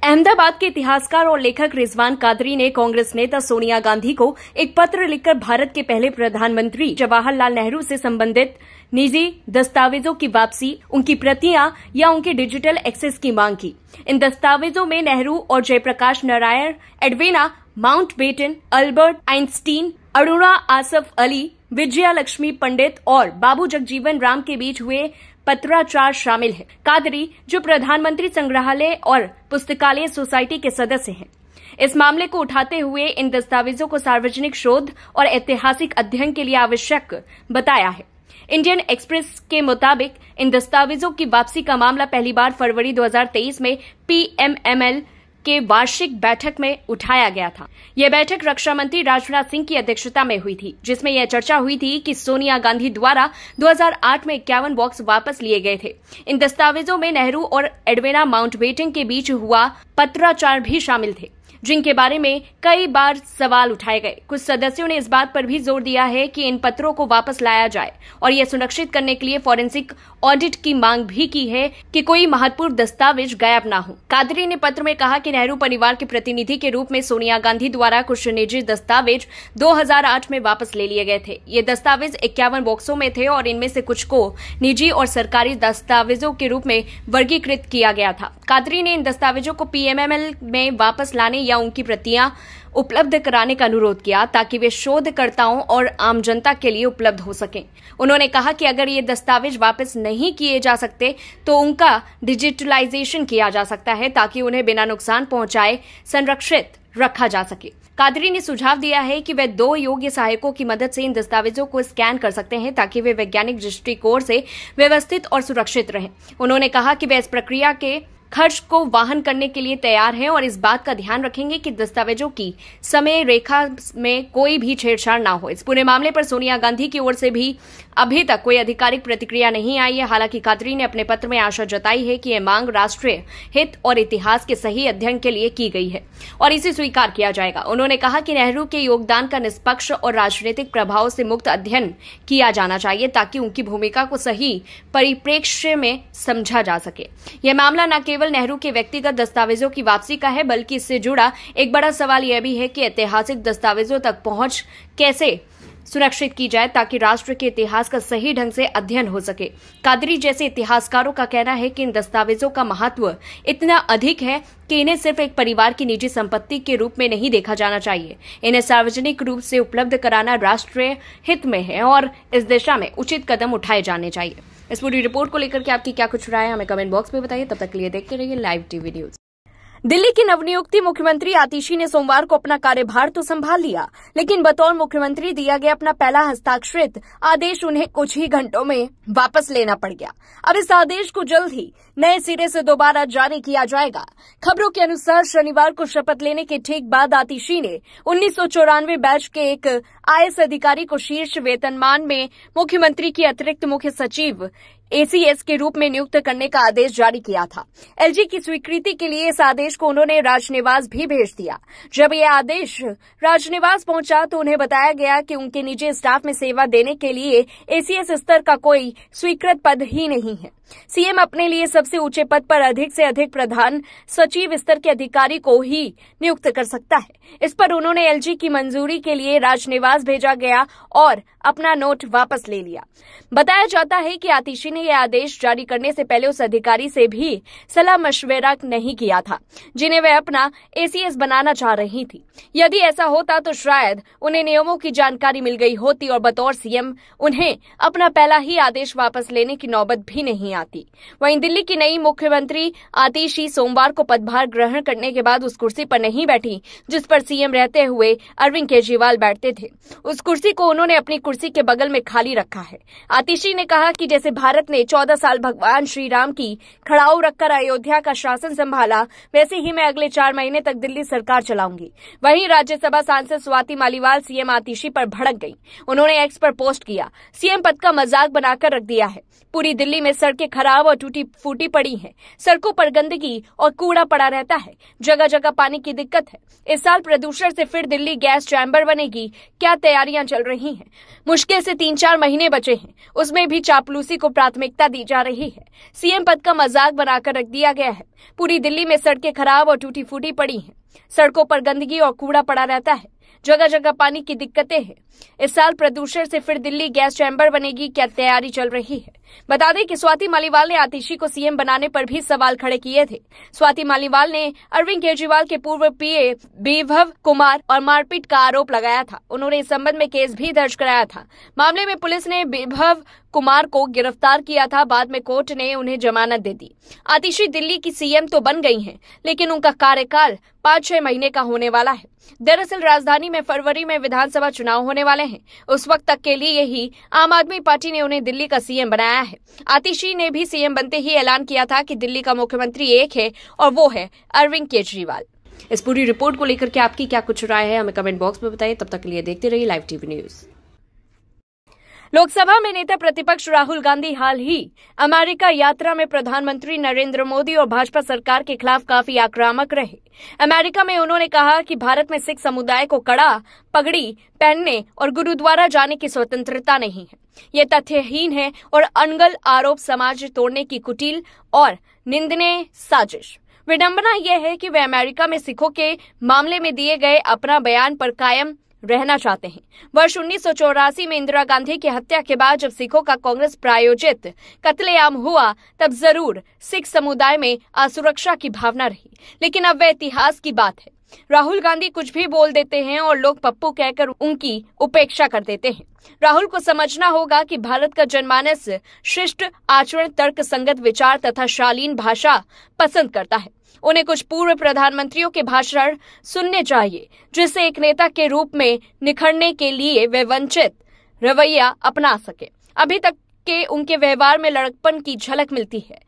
अहमदाबाद के इतिहासकार और लेखक रिजवान कादरी ने कांग्रेस नेता सोनिया गांधी को एक पत्र लिखकर भारत के पहले प्रधानमंत्री जवाहरलाल नेहरू से संबंधित निजी दस्तावेजों की वापसी, उनकी प्रतियां या उनके डिजिटल एक्सेस की मांग की। इन दस्तावेजों में नेहरू और Jayaprakash Narayan, Edwina Mountbatten, Albert Einstein, Aruna Asaf Ali, Vijaya Lakshmi Pandit और बाबू जगजीवन राम के बीच हुए पत्राचार शामिल है। कादरी, जो प्रधानमंत्री संग्रहालय और पुस्तकालय सोसाइटी के सदस्य हैं, इस मामले को उठाते हुए इन दस्तावेजों को सार्वजनिक शोध और ऐतिहासिक अध्ययन के लिए आवश्यक बताया है। इंडियन एक्सप्रेस के मुताबिक इन दस्तावेजों की वापसी का मामला पहली बार फरवरी 2023 में पीएमएमएल के वार्षिक बैठक में उठाया गया था। यह बैठक रक्षा मंत्री राजनाथ सिंह की अध्यक्षता में हुई थी, जिसमें यह चर्चा हुई थी कि सोनिया गांधी द्वारा 2008 में 51 बॉक्स वापस लिए गए थे। इन दस्तावेजों में नेहरू और एडवीना माउंटबेटन के बीच हुआ पत्राचार भी शामिल थे, जिनके बारे में कई बार सवाल उठाए गए। कुछ सदस्यों ने इस बात पर भी जोर दिया है कि इन पत्रों को वापस लाया जाए और यह सुनिश्चित करने के लिए फॉरेंसिक ऑडिट की मांग भी की है कि कोई महत्वपूर्ण दस्तावेज गायब न हो। कादरी ने पत्र में कहा कि नेहरू परिवार के प्रतिनिधि के रूप में सोनिया गांधी द्वारा कुछ निजी दस्तावेज 2008 में वापस ले लिए गए थे। ये दस्तावेज 51 बॉक्सों में थे और इनमें से कुछ को निजी और सरकारी दस्तावेजों के रूप में वर्गीकृत किया गया था। कादरी ने इन दस्तावेजों को पीएमएमएल में वापस लाने या उनकी प्रतियां उपलब्ध कराने का अनुरोध किया, ताकि वे शोधकर्ताओं और आम जनता के लिए उपलब्ध हो सकें। उन्होंने कहा कि अगर ये दस्तावेज वापस नहीं किए जा सकते तो उनका डिजिटलाइजेशन किया जा सकता है, ताकि उन्हें बिना नुकसान पहुंचाए संरक्षित रखा जा सके। कादरी ने सुझाव दिया है कि वे 2 योग्य सहायकों की मदद से इन दस्तावेजों को स्कैन कर सकते हैं, ताकि वे वैज्ञानिक दृष्टिकोण से व्यवस्थित और सुरक्षित रहें। उन्होंने कहा कि वे इस प्रक्रिया के खर्च को वहन करने के लिए तैयार हैं और इस बात का ध्यान रखेंगे कि दस्तावेजों की समय रेखा में कोई भी छेड़छाड़ ना हो। इस पूरे मामले पर सोनिया गांधी की ओर से भी अभी तक कोई आधिकारिक प्रतिक्रिया नहीं आई है। हालांकि कादरी ने अपने पत्र में आशा जताई है कि यह मांग राष्ट्रीय हित और इतिहास के सही अध्ययन के लिए की गई है और इसे स्वीकार किया जाएगा। उन्होंने कहा कि नेहरू के योगदान का निष्पक्ष और राजनीतिक प्रभाव से मुक्त अध्ययन किया जाना चाहिए, ताकि उनकी भूमिका को सही परिप्रेक्ष्य में समझा जा सके। यह मामला न केवल नेहरू के व्यक्तिगत दस्तावेजों की वापसी का है, बल्कि इससे जुड़ा एक बड़ा सवाल यह भी है कि ऐतिहासिक दस्तावेजों तक पहुंच कैसे सुरक्षित की जाए, ताकि राष्ट्र के इतिहास का सही ढंग से अध्ययन हो सके। कादरी जैसे इतिहासकारों का कहना है कि इन दस्तावेजों का महत्व इतना अधिक है कि इन्हें सिर्फ एक परिवार की निजी संपत्ति के रूप में नहीं देखा जाना चाहिए। इन्हें सार्वजनिक रूप से उपलब्ध कराना राष्ट्रीय हित में है और इस दिशा में उचित कदम उठाए जाने चाहिए। इस पूरी रिपोर्ट को लेकर के आपकी क्या कुछ राय है, हमें कमेंट बॉक्स में बताइए। तब तक के लिए देखते रहिए लाइव टीवी न्यूज। दिल्ली की नवनियुक्त मुख्यमंत्री आतिशी ने सोमवार को अपना कार्यभार तो संभाल लिया, लेकिन बतौर मुख्यमंत्री दिया गया अपना पहला हस्ताक्षरित आदेश उन्हें कुछ ही घंटों में वापस लेना पड़ गया। अब इस आदेश को जल्द ही नए सिरे से दोबारा जारी किया जाएगा। खबरों के अनुसार शनिवार को शपथ लेने के ठीक बाद आतिशी ने 1994 बैच के एक आईएएस अधिकारी को शीर्ष वेतनमान में मुख्यमंत्री की अतिरिक्त मुख्य सचिव एसीएस के रूप में नियुक्त करने का आदेश जारी किया था। एलजी की स्वीकृति के लिए इस आदेश को उन्होंने राजनिवास भी भेज दिया। जब यह आदेश राजनिवास पहुंचा तो उन्हें बताया गया कि उनके निजी स्टाफ में सेवा देने के लिए एसीएस स्तर का कोई स्वीकृत पद ही नहीं है। सीएम अपने लिए सबसे ऊंचे पद पर अधिक से अधिक प्रधान सचिव स्तर के अधिकारी को ही नियुक्त कर सकता है। इस पर उन्होंने एलजी की मंजूरी के लिए राजनिवास भेजा गया और अपना नोट वापस ले लिया। बताया जाता है कि आतिशी ने यह आदेश जारी करने से पहले उस अधिकारी से भी सलाह मशवरा नहीं किया था, जिन्हें वह अपना एसीएस बनाना चाह रही थी। यदि ऐसा होता तो शायद उन्हें नियमों की जानकारी मिल गई होती और बतौर सीएम उन्हें अपना पहला ही आदेश वापस लेने की नौबत भी नहीं आती। वहीं दिल्ली की नई मुख्यमंत्री आतिशी सोमवार को पदभार ग्रहण करने के बाद उस कुर्सी पर नहीं बैठी जिस पर सीएम रहते हुए अरविंद केजरीवाल बैठते थे। उस कुर्सी को उन्होंने अपनी कुर्सी के बगल में खाली रखा है। आतिशी ने कहा कि जैसे भारत ने 14 साल भगवान श्री राम की खड़ाऊ रखकर अयोध्या का शासन संभाला, वैसे ही मैं अगले 4 महीने तक दिल्ली सरकार चलाऊंगी। वहीं राज्यसभा सांसद स्वाति मालीवाल सीएम आतिशी पर भड़क गई। उन्होंने एक्स पर पोस्ट किया, सीएम पद का मजाक बनाकर रख दिया है। पूरी दिल्ली में सड़कें खराब और टूटी फूटी पड़ी हैं। सड़कों पर गंदगी और कूड़ा पड़ा रहता है। जगह जगह पानी की दिक्कत है। इस साल प्रदूषण से फिर दिल्ली गैस चैम्बर बनेगी। क्या तैयारियां चल रही हैं? मुश्किल से 3-4 महीने बचे हैं, उसमें भी चापलूसी को प्राथमिकता प्राथमिकता दी जा रही है। सीएम पद का मजाक बनाकर रख दिया गया है। पूरी दिल्ली में सड़कें खराब और टूटी फूटी पड़ी हैं। सड़कों पर गंदगी और कूड़ा पड़ा रहता है। जगह जगह पानी की दिक्कतें हैं। इस साल प्रदूषण से फिर दिल्ली गैस चैम्बर बनेगी, क्या तैयारी चल रही है? बता दें कि स्वाति मालीवाल ने आतिशी को सीएम बनाने पर भी सवाल खड़े किए थे। स्वाति मालीवाल ने अरविंद केजरीवाल के पूर्व पीए विभव कुमार और मारपीट का आरोप लगाया था। उन्होंने इस संबंध में केस भी दर्ज कराया था। मामले में पुलिस ने विभव कुमार को गिरफ्तार किया था। बाद में कोर्ट ने उन्हें जमानत दे दी। आतिशी दिल्ली की सीएम तो बन गई हैं, लेकिन उनका कार्यकाल 5-6 महीने का होने वाला है। दरअसल राजधानी में फरवरी में विधानसभा चुनाव होने वाले हैं। उस वक्त तक के लिए ही आम आदमी पार्टी ने उन्हें दिल्ली का सीएम बनाया है। आतिशी ने भी सीएम बनते ही ऐलान किया था कि दिल्ली का मुख्यमंत्री एक है और वो है अरविंद केजरीवाल। इस पूरी रिपोर्ट को लेकर के आपकी क्या कुछ राय है, हमें कमेंट बॉक्स में बताइए। तब तक के लिए देखते रहिए लाइव टीवी न्यूज। लोकसभा में नेता प्रतिपक्ष राहुल गांधी हाल ही अमेरिका यात्रा में प्रधानमंत्री नरेंद्र मोदी और भाजपा सरकार के खिलाफ काफी आक्रामक रहे। अमेरिका में उन्होंने कहा कि भारत में सिख समुदाय को कड़ा पगड़ी पहनने और गुरुद्वारा जाने की स्वतंत्रता नहीं है। ये तथ्यहीन है और अनगल आरोप समाज तोड़ने की कुटिल और निंदनीय साजिश। विडंबना यह है कि वे अमेरिका में सिखों के मामले में दिए गए अपना बयान पर कायम रहना चाहते हैं। वर्ष 1984 में इंदिरा गांधी की हत्या के बाद जब सिखों का कांग्रेस प्रायोजित कत्लेआम हुआ, तब जरूर सिख समुदाय में असुरक्षा की भावना रही, लेकिन अब वह इतिहास की बात है। राहुल गांधी कुछ भी बोल देते हैं और लोग पप्पू कहकर उनकी उपेक्षा कर देते हैं। राहुल को समझना होगा कि भारत का जनमानस शिष्ट आचरण, तर्क संगत विचार तथा शालीन भाषा पसंद करता है। उन्हें कुछ पूर्व प्रधानमंत्रियों के भाषण सुनने चाहिए, जिससे एक नेता के रूप में निखरने के लिए वे वंचित रवैया अपना सके। अभी तक के उनके व्यवहार में लड़कपन की झलक मिलती है,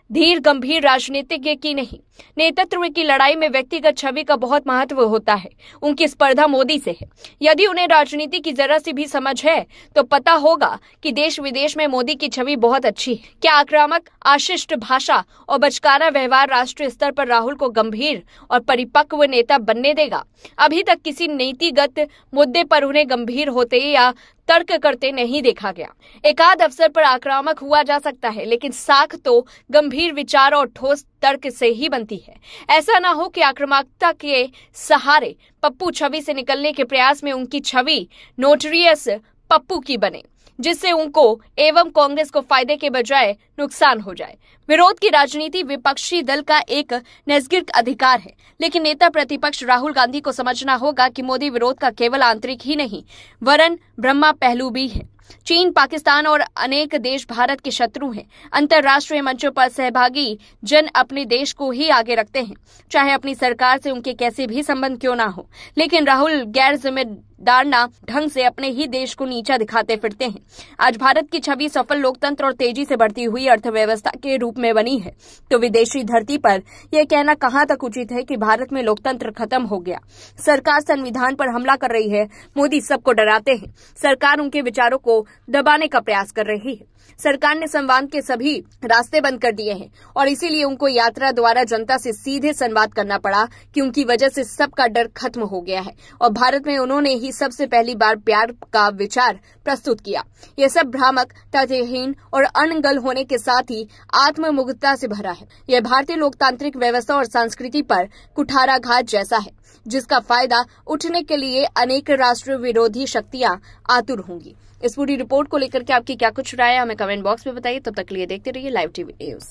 धीर गंभीर राजनीतिज्ञ की नहीं। नेतृत्व की लड़ाई में व्यक्तिगत छवि का बहुत महत्व होता है। उनकी स्पर्धा मोदी से है। यदि उन्हें राजनीति की जरा सी भी समझ है तो पता होगा कि देश विदेश में मोदी की छवि बहुत अच्छी है। क्या आक्रामक, अशिष्ट भाषा और बचकाना व्यवहार राष्ट्रीय स्तर पर राहुल को गंभीर और परिपक्व नेता बनने देगा? अभी तक किसी नीतिगत मुद्दे पर उन्हें गंभीर होते या तर्क करते नहीं देखा गया। एकाध अवसर पर आक्रामक हुआ जा सकता है, लेकिन साख तो गंभीर विचार और ठोस तर्क से ही बनती है। ऐसा ना हो कि आक्रामकता के सहारे पप्पू छवि से निकलने के प्रयास में उनकी छवि नोटरियस पप्पू की बने, जिससे उनको एवं कांग्रेस को फायदे के बजाय नुकसान हो जाए। विरोध की राजनीति विपक्षी दल का एक नैसर्गिक अधिकार है, लेकिन नेता प्रतिपक्ष राहुल गांधी को समझना होगा कि मोदी विरोध का केवल आंतरिक ही नहीं वरन ब्रह्मा पहलू भी है। चीन, पाकिस्तान और अनेक देश भारत के शत्रु हैं। अंतर्राष्ट्रीय मंचों पर सहभागी जन अपने देश को ही आगे रखते हैं, चाहे अपनी सरकार से उनके कैसे भी संबंध क्यों ना हो। लेकिन राहुल गैर जिम्मेदाराना ढंग से अपने ही देश को नीचा दिखाते फिरते हैं। आज भारत की छवि सफल लोकतंत्र और तेजी से बढ़ती हुई अर्थव्यवस्था के रूप में बनी है, तो विदेशी धरती पर यह कहना कहां तक उचित है कि भारत में लोकतंत्र खत्म हो गया। सरकार संविधान पर हमला कर रही है। मोदी सबको डराते हैं। सरकार उनके विचारों को दबाने का प्रयास कर रही है। सरकार ने संवाद के सभी रास्ते बंद कर दिए हैं और इसीलिए उनको यात्रा द्वारा जनता से सीधे संवाद करना पड़ा कि उनकी वजह से सबका डर खत्म हो गया है और भारत में उन्होंने ही सबसे पहली बार प्यार का विचार प्रस्तुत किया। यह सब भ्रामक, तथ्यहीन और अनगल होने के साथ ही आत्ममुग्धता से भरा है। यह भारतीय लोकतांत्रिक व्यवस्था और संस्कृति पर कुठाराघात जैसा है, जिसका फायदा उठने के लिए अनेक राष्ट्र विरोधी शक्तियां आतुर होंगी। इस पूरी रिपोर्ट को लेकर के आपकी क्या कुछ राय है, हमें कमेंट बॉक्स में बताइए। तब तक के लिए देखते रहिए लाइव टीवी न्यूज।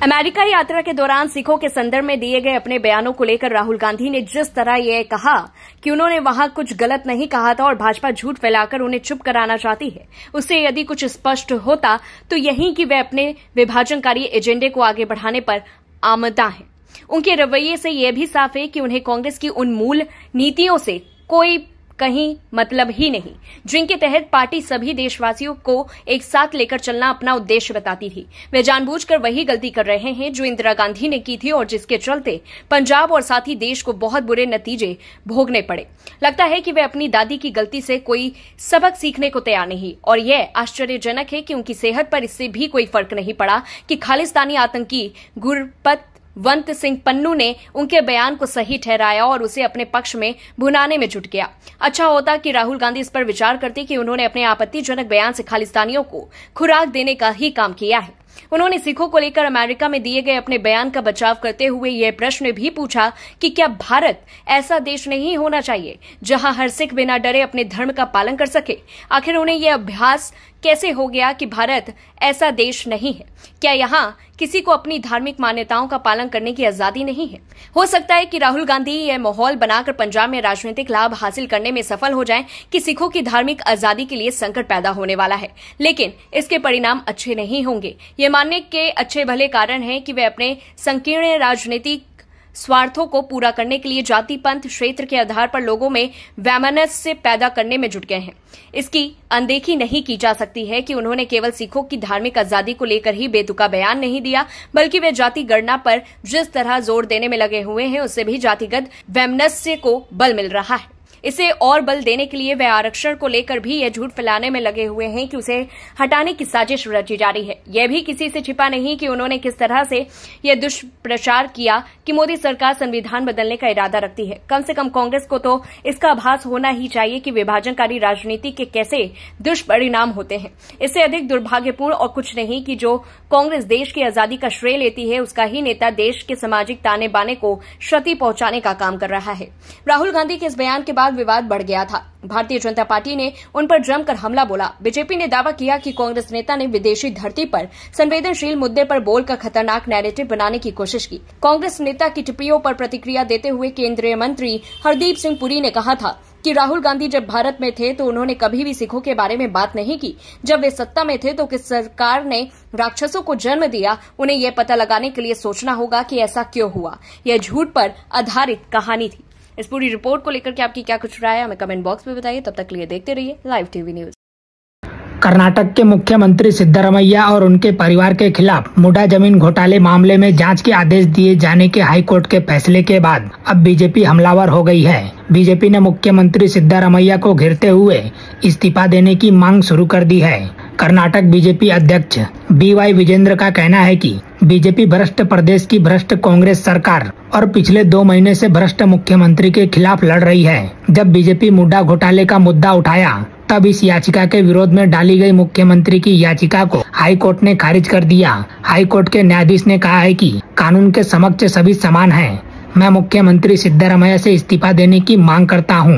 अमेरिका यात्रा के दौरान सिखों के संदर्भ में दिए गए अपने बयानों को लेकर राहुल गांधी ने जिस तरह यह कहा कि उन्होंने वहां कुछ गलत नहीं कहा था और भाजपा झूठ फैलाकर उन्हें चुप कराना चाहती है, उससे यदि कुछ स्पष्ट होता तो यही कि वे अपने विभाजनकारी एजेंडे को आगे बढ़ाने पर आमदा हैं। उनके रवैये से यह भी साफ है कि उन्हें कांग्रेस की उन मूल नीतियों से कोई कहीं मतलब ही नहीं, जिनके तहत पार्टी सभी देशवासियों को एक साथ लेकर चलना अपना उद्देश्य बताती थी। वे जानबूझकर वही गलती कर रहे हैं जो इंदिरा गांधी ने की थी और जिसके चलते पंजाब और साथ ही देश को बहुत बुरे नतीजे भोगने पड़े। लगता है कि वे अपनी दादी की गलती से कोई सबक सीखने को तैयार नहीं और यह आश्चर्यजनक है कि उनकी सेहत पर इससे भी कोई फर्क नहीं पड़ा कि खालिस्तानी आतंकी गुरपत वंत सिंह पन्नू ने उनके बयान को सही ठहराया और उसे अपने पक्ष में भुनाने में जुट गया। अच्छा होता कि राहुल गांधी इस पर विचार करते कि उन्होंने अपने आपत्तिजनक बयान से खालिस्तानियों को खुराक देने का ही काम किया है। उन्होंने सिखों को लेकर अमेरिका में दिए गए अपने बयान का बचाव करते हुए यह प्रश्न भी पूछा कि क्या भारत ऐसा देश नहीं होना चाहिए जहां हर सिख बिना डरे अपने धर्म का पालन कर सके। आखिर उन्हें यह अभ्यास कैसे हो गया कि भारत ऐसा देश नहीं है? क्या यहाँ किसी को अपनी धार्मिक मान्यताओं का पालन करने की आजादी नहीं है? हो सकता है कि राहुल गांधी यह माहौल बनाकर पंजाब में राजनीतिक लाभ हासिल करने में सफल हो जाएं कि सिखों की धार्मिक आजादी के लिए संकट पैदा होने वाला है, लेकिन इसके परिणाम अच्छे नहीं होंगे। ये मानने के अच्छे भले कारण है कि वे अपने संकीर्ण राजनीतिक स्वार्थों को पूरा करने के लिए जाति पंथ क्षेत्र के आधार पर लोगों में वैमनस्य पैदा करने में जुट गए हैं। इसकी अनदेखी नहीं की जा सकती है कि उन्होंने केवल सिखों की धार्मिक आजादी को लेकर ही बेतुका बयान नहीं दिया, बल्कि वे जाति गणना पर जिस तरह जोर देने में लगे हुए हैं उससे भी जातिगत वैमनस्य को बल मिल रहा है। इसे और बल देने के लिए वे आरक्षण को लेकर भी यह झूठ फैलाने में लगे हुए हैं कि उसे हटाने की साजिश रची जा रही है। यह भी किसी से छिपा नहीं कि उन्होंने किस तरह से यह दुष्प्रचार किया कि मोदी सरकार संविधान बदलने का इरादा रखती है। कम से कम कांग्रेस को तो इसका आभास होना ही चाहिए कि विभाजनकारी राजनीति के कैसे दुष्परिणाम होते हैं। इससे अधिक दुर्भाग्यपूर्ण और कुछ नहीं कि जो कांग्रेस देश की आजादी का श्रेय लेती है उसका ही नेता देश के सामाजिक ताने बाने को क्षति पहुंचाने का काम कर रहा है। राहुल गांधी के इस बयान के बाद विवाद बढ़ गया था। भारतीय जनता पार्टी ने उन पर जमकर हमला बोला। बीजेपी ने दावा किया कि कांग्रेस नेता ने विदेशी धरती पर संवेदनशील मुद्दे पर बोलकर खतरनाक नैरेटिव बनाने की कोशिश की। कांग्रेस नेता की टिप्पणियों पर प्रतिक्रिया देते हुए केंद्रीय मंत्री हरदीप सिंह पुरी ने कहा था कि राहुल गांधी जब भारत में थे तो उन्होंने कभी भी सिखों के बारे में बात नहीं की। जब वे सत्ता में थे तो किस सरकार ने राक्षसों को जन्म दिया, उन्हें यह पता लगाने के लिए सोचना होगा कि ऐसा क्यों हुआ। यह झूठ पर आधारित कहानी थी। इस पूरी रिपोर्ट को लेकर के आपकी क्या कुछ राय है हमें कमेंट बॉक्स में बताइए। तब तक के लिए देखते रहिए लाइव टीवी न्यूज। कर्नाटक के मुख्यमंत्री सिद्धरमैया और उनके परिवार के खिलाफ मुडा जमीन घोटाले मामले में जांच के आदेश दिए जाने के हाईकोर्ट के फैसले के बाद अब बीजेपी हमलावर हो गई है। बीजेपी ने मुख्यमंत्री सिद्धरमैया को घेरते हुए इस्तीफा देने की मांग शुरू कर दी है। कर्नाटक बीजेपी अध्यक्ष BY विजेंद्र का कहना है कि बीजेपी भ्रष्ट प्रदेश की भ्रष्ट कांग्रेस सरकार और पिछले 2 महीने से भ्रष्ट मुख्यमंत्री के खिलाफ लड़ रही है। जब बीजेपी मुडा घोटाले का मुद्दा उठाया तब इस याचिका के विरोध में डाली गई मुख्यमंत्री की याचिका को हाई कोर्ट ने खारिज कर दिया। हाई कोर्ट के न्यायाधीश ने कहा है कि कानून के समक्ष सभी समान हैं। मैं मुख्यमंत्री सिद्धरमैया से इस्तीफा देने की मांग करता हूं।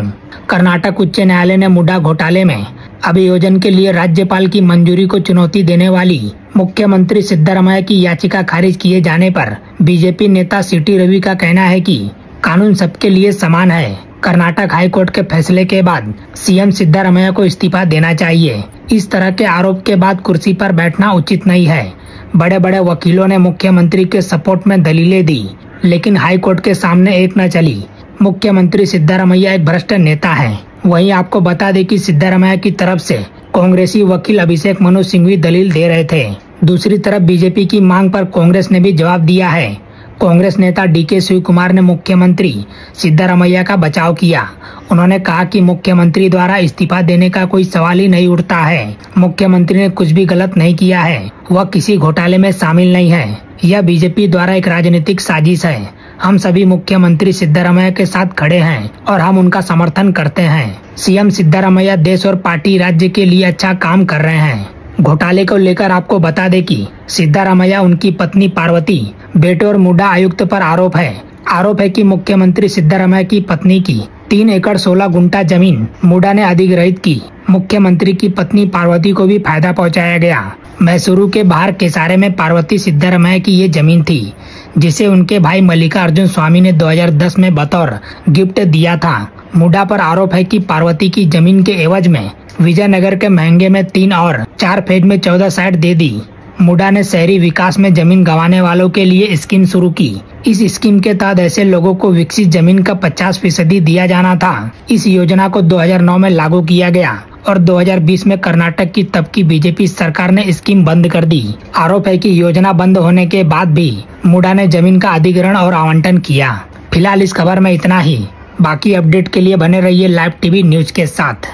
कर्नाटक उच्च न्यायालय ने मुडा घोटाले में अभियोजन के लिए राज्यपाल की मंजूरी को चुनौती देने वाली मुख्यमंत्री सिद्धरमैया की याचिका खारिज किए जाने पर बीजेपी नेता CT रवि का कहना है कि कानून सबके लिए समान है। कर्नाटक हाईकोर्ट के फैसले के बाद CM सिद्धरमैया को इस्तीफा देना चाहिए। इस तरह के आरोप के बाद कुर्सी पर बैठना उचित नहीं है। बड़े बड़े वकीलों ने मुख्यमंत्री के सपोर्ट में दलीलें दी, लेकिन हाईकोर्ट के सामने एक न चली। मुख्यमंत्री सिद्धरमैया एक भ्रष्ट नेता है। वहीं आपको बता दें कि सिद्धरमैया की तरफ से कांग्रेसी वकील अभिषेक मनु सिंघवी दलील दे रहे थे। दूसरी तरफ बीजेपी की मांग पर कांग्रेस ने भी जवाब दिया है। कांग्रेस नेता DK शिवकुमार ने मुख्यमंत्री सिद्धरमैया का बचाव किया। उन्होंने कहा कि मुख्यमंत्री द्वारा इस्तीफा देने का कोई सवाल ही नहीं उठता है। मुख्यमंत्री ने कुछ भी गलत नहीं किया है, वह किसी घोटाले में शामिल नहीं है। यह बीजेपी द्वारा एक राजनीतिक साजिश है। हम सभी मुख्यमंत्री सिद्धरमैया के साथ खड़े हैं और हम उनका समर्थन करते हैं। CM सिद्धरमैया देश और पार्टी राज्य के लिए अच्छा काम कर रहे हैं। घोटाले को लेकर आपको बता दें कि सिद्धरमैया, उनकी पत्नी पार्वती, बेटे और मुडा आयुक्त पर आरोप है कि मुख्यमंत्री सिद्धरमैया की पत्नी की 3 एकड़ 16 गुंठा जमीन मुडा ने अधिग्रहित की। मुख्यमंत्री की पत्नी पार्वती को भी फायदा पहुंचाया गया। मैसूरू के बाहर केसारे में पार्वती सिद्धरमैया की ये जमीन थी, जिसे उनके भाई मल्लिकार्जुन स्वामी ने 2010 में बतौर गिफ्ट दिया था। मुडा पर आरोप है कि पार्वती की जमीन के एवज में विजयनगर के महंगे में 3 और 4 फेज में 14 साइट दे दी। मुडा ने शहरी विकास में जमीन गंवाने वालों के लिए स्कीम शुरू की। इस स्कीम के तहत ऐसे लोगों को विकसित जमीन का 50% दिया जाना था। इस योजना को 2009 में लागू किया गया और 2020 में कर्नाटक की तब की बीजेपी सरकार ने स्कीम बंद कर दी। आरोप है कि योजना बंद होने के बाद भी मुडा ने जमीन का अधिग्रहण और आवंटन किया। फिलहाल इस खबर में इतना ही। बाकी अपडेट के लिए बने रहिए लाइव टीवी न्यूज के साथ।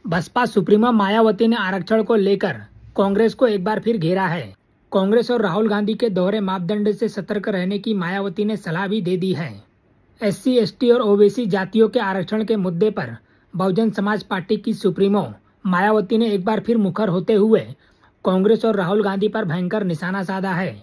बसपा सुप्रीमो मायावती ने आरक्षण को लेकर कांग्रेस को एक बार फिर घेरा है। कांग्रेस और राहुल गांधी के दोहरे मापदंड से सतर्क रहने की मायावती ने सलाह भी दे दी है। SC, ST और ओबीसी जातियों के आरक्षण के मुद्दे पर बहुजन समाज पार्टी की सुप्रीमो मायावती ने एक बार फिर मुखर होते हुए कांग्रेस और राहुल गांधी पर भयंकर निशाना साधा है।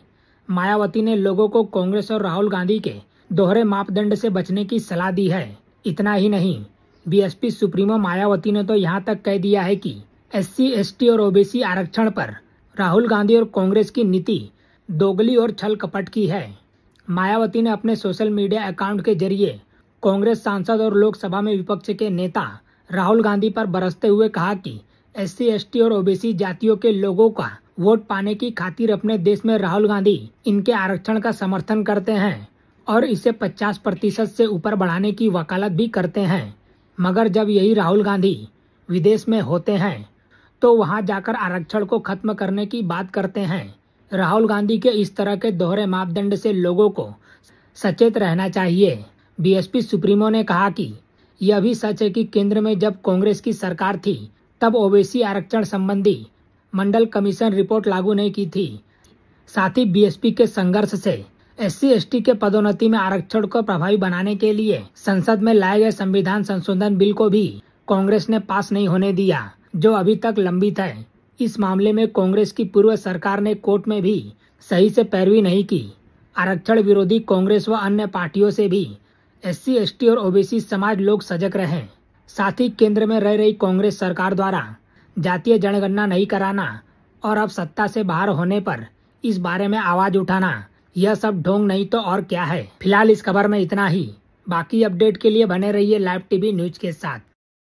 मायावती ने लोगों को कांग्रेस और राहुल गांधी के दोहरे मापदंड से बचने की सलाह दी है। इतना ही नहीं, बीएसपी सुप्रीमो मायावती ने तो यहाँ तक कह दिया है कि SC, ST और ओबीसी आरक्षण पर राहुल गांधी और कांग्रेस की नीति दोगली और छल कपट की है। मायावती ने अपने सोशल मीडिया अकाउंट के जरिए कांग्रेस सांसद और लोकसभा में विपक्ष के नेता राहुल गांधी पर बरसते हुए कहा कि SC, ST और ओबीसी जातियों के लोगों का वोट पाने की खातिर अपने देश में राहुल गांधी इनके आरक्षण का समर्थन करते हैं और इसे 50% से ऊपर बढ़ाने की वकालत भी करते हैं। मगर जब यही राहुल गांधी विदेश में होते हैं तो वहां जाकर आरक्षण को खत्म करने की बात करते हैं। राहुल गांधी के इस तरह के दोहरे मापदंड से लोगों को सचेत रहना चाहिए। बीएसपी सुप्रीमो ने कहा कि यह भी सच है कि केंद्र में जब कांग्रेस की सरकार थी तब ओबीसी आरक्षण संबंधी मंडल कमीशन रिपोर्ट लागू नहीं की थी। साथ ही बीएसपी के संघर्ष से SC, ST के पदोन्नति में आरक्षण को प्रभावी बनाने के लिए संसद में लाए गए संविधान संशोधन बिल को भी कांग्रेस ने पास नहीं होने दिया, जो अभी तक लंबित है। इस मामले में कांग्रेस की पूर्व सरकार ने कोर्ट में भी सही से पैरवी नहीं की। आरक्षण विरोधी कांग्रेस व अन्य पार्टियों से भी SC, ST और ओबीसी समाज लोग सजग रहे। साथ ही केंद्र में रह रही कांग्रेस सरकार द्वारा जातीय जनगणना नहीं कराना और अब सत्ता से बाहर होने पर इस बारे में आवाज उठाना, यह सब ढोंग नहीं तो और क्या है। फिलहाल इस खबर में इतना ही। बाकी अपडेट के लिए बने रहिए लाइव टीवी न्यूज के साथ।